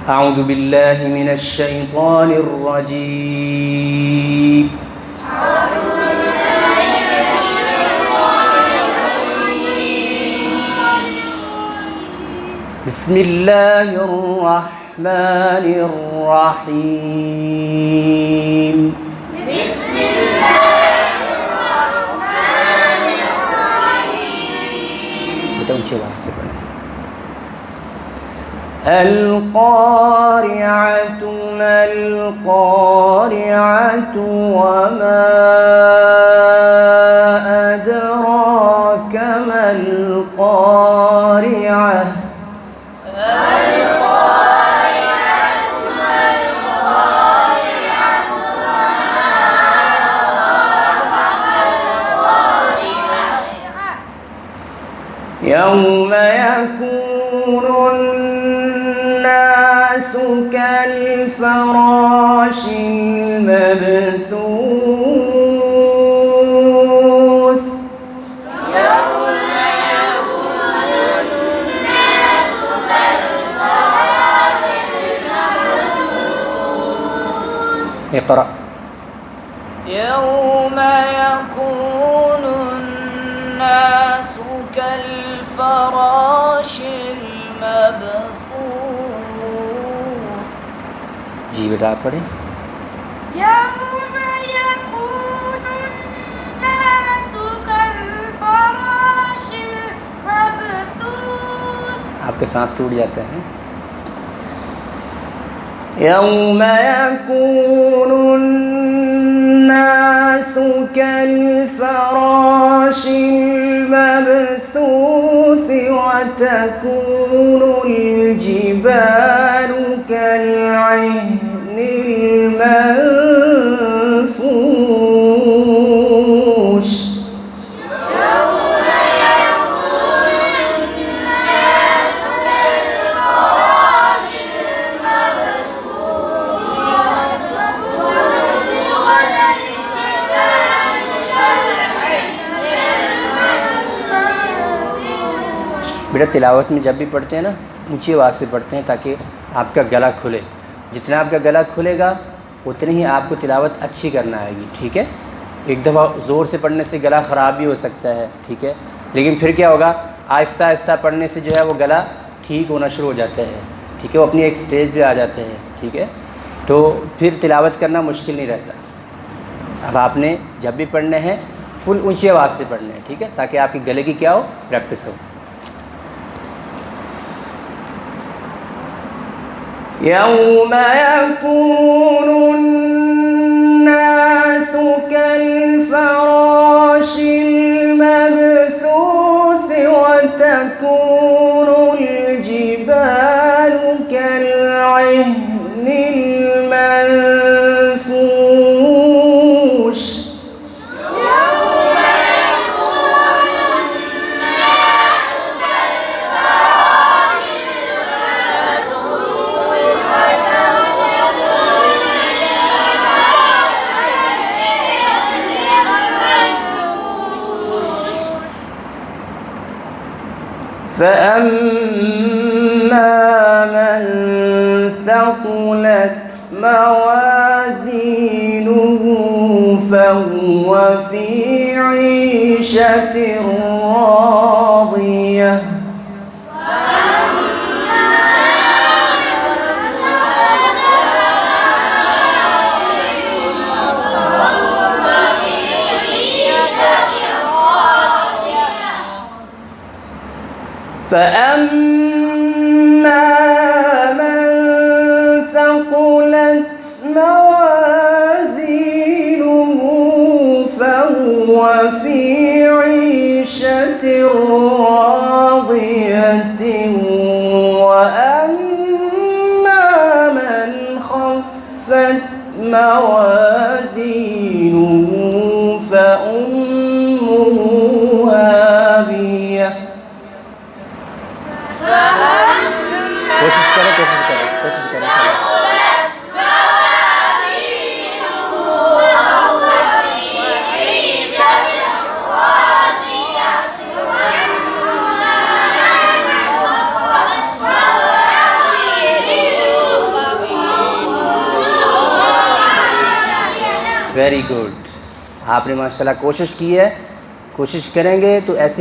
أعوذ بالله من الشيطان الرجيم بسم الله الرحمن الرحيم بسم الله الرحمن الرحيم बेटा ऊंची आवाज से पढ़ें। القارعة ما القارعة وما أدراك ما القارعة يوم يكون الناس كالفراش المبثوث اقرأ يوم يكون الناس كالفراش المبثوث जी बेटा आप पढ़ें। يوم يكون الناس كالفراش المبثوث आपके सांस टूट जाते हैं। يوم يكون الناس كالفراش المبثوث وتكون الجبال كالعهن المنفوش बेटा तिलावत में जब भी पढ़ते हैं ना ऊंची आवाज़ से पढ़ते हैं ताकि आपका गला खुले। जितना आपका गला खुलेगा उतनी ही आपको तिलावत अच्छी करना आएगी, ठीक है। एक दफ़ा ज़ोर से पढ़ने से गला ख़राब भी हो सकता है, ठीक है, लेकिन फिर क्या होगा आहिस्ता आहिस्ता पढ़ने से जो है वो गला ठीक होना शुरू हो जाता है, ठीक है, वो अपनी एक स्टेज पे आ जाते हैं, ठीक है, तो फिर तिलावत करना मुश्किल नहीं रहता। अब आपने जब भी पढ़ने हैं फुल ऊंची आवाज़ से पढ़ने हैं, ठीक है, ताकि आपके गले की क्या हो प्रैक्टिस हो। يوم يكون الناس كالفراش المبثوث وتكون الجبال كالعهن المنفوش فأما من ثقلت موازينه فهو في عيشة راضية فأما من ثقلت موازينه فهو في عيشة راضية وأما من خفت موازينه فأمه هاوية कोशिश करें वेरी गुड। आपने माशाल्लाह कोशिश की है, कोशिश करेंगे तो ऐसी